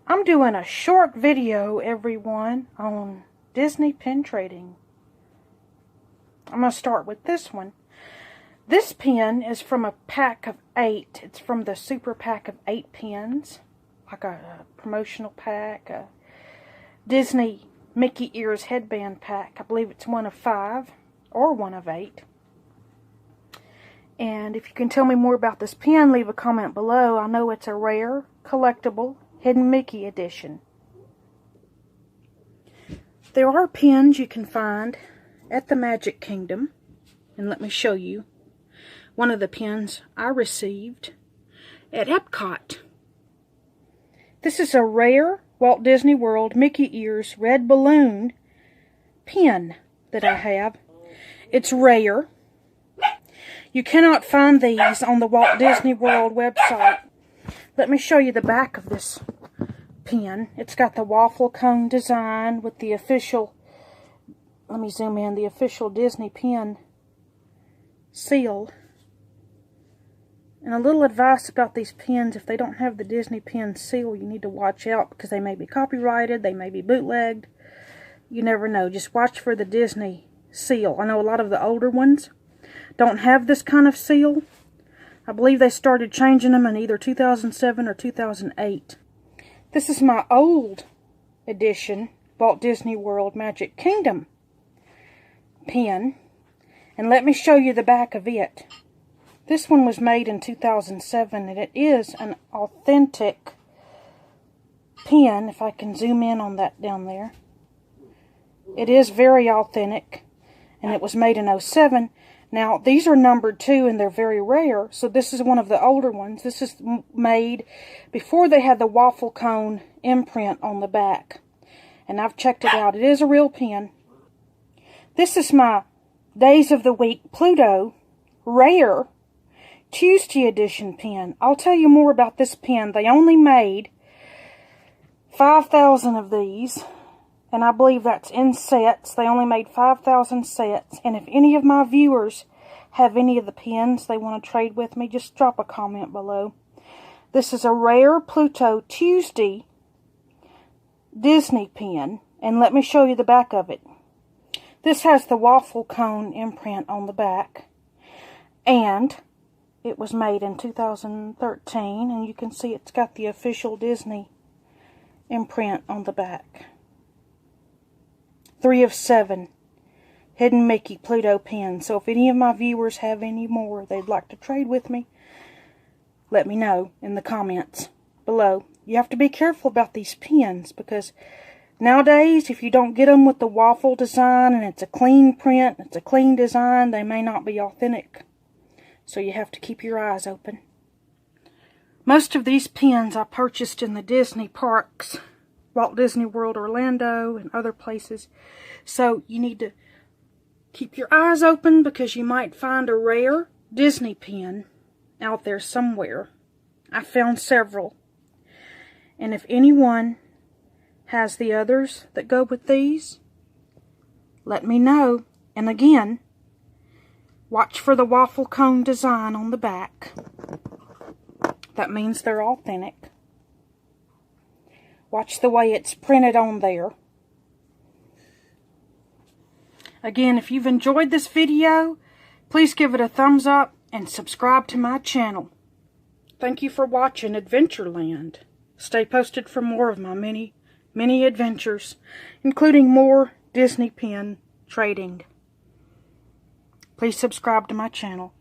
I'm doing a short video, everyone, on Disney pin trading. I'm going to start with this one. This pin is from a pack of 8. It's from the super pack of 8 pins, like a promotional pack, a Disney Mickey Ears headband pack. I believe it's one of 5 or one of 8. And if you can tell me more about this pin, leave a comment below. I know it's a rare, collectible, Hidden Mickey edition. There are pins you can find at the Magic Kingdom, and let me show you one of the pins I received at Epcot. This is a rare Walt Disney World Mickey Ears red balloon pin that I have. It's rare. You cannot find these on the Walt Disney World website. Let me show you the back of this pin. It's got the waffle cone design with the official, let me zoom in, the official Disney pin seal. And a little advice about these pins: if they don't have the Disney pin seal, you need to watch out because they may be copyrighted, they may be bootlegged. You never know. Just watch for the Disney seal. I know a lot of the older ones don't have this kind of seal. I believe they started changing them in either 2007 or 2008. This is my old edition Walt Disney World Magic Kingdom pin. And let me show you the back of it. This one was made in 2007, and it is an authentic pin. If I can zoom in on that down there. It is very authentic, and it was made in 2007. Now, these are numbered too, and they're very rare, so this is one of the older ones. This is made before they had the waffle cone imprint on the back. And I've checked it out. It is a real pin. This is my Days of the Week Pluto rare Tuesday edition pin. I'll tell you more about this pin. They only made 5,000 of these. And I believe that's in sets. They only made 5,000 sets. And if any of my viewers have any of the pins they want to trade with me, just drop a comment below. This is a rare Pluto Tuesday Disney pin. And let me show you the back of it. This has the waffle cone imprint on the back. And it was made in 2013. And you can see it's got the official Disney imprint on the back. 3 of 7 Hidden Mickey Pluto pins. So if any of my viewers have any more they'd like to trade with me, let me know in the comments below. You have to be careful about these pins because nowadays, if you don't get them with the waffle design and it's a clean print, it's a clean design, they may not be authentic. So you have to keep your eyes open. Most of these pins I purchased in the Disney parks, Walt Disney World Orlando and other places. So you need to keep your eyes open because you might find a rare Disney pin out there somewhere. I found several. And if anyone has the others that go with these, let me know. And again, watch for the waffle cone design on the back. That means they're authentic. Watch the way it's printed on there. Again, if you've enjoyed this video, please give it a thumbs up and subscribe to my channel. Thank you for watching Adventureland. Stay posted for more of my many adventures, including more Disney pin trading. Please subscribe to my channel.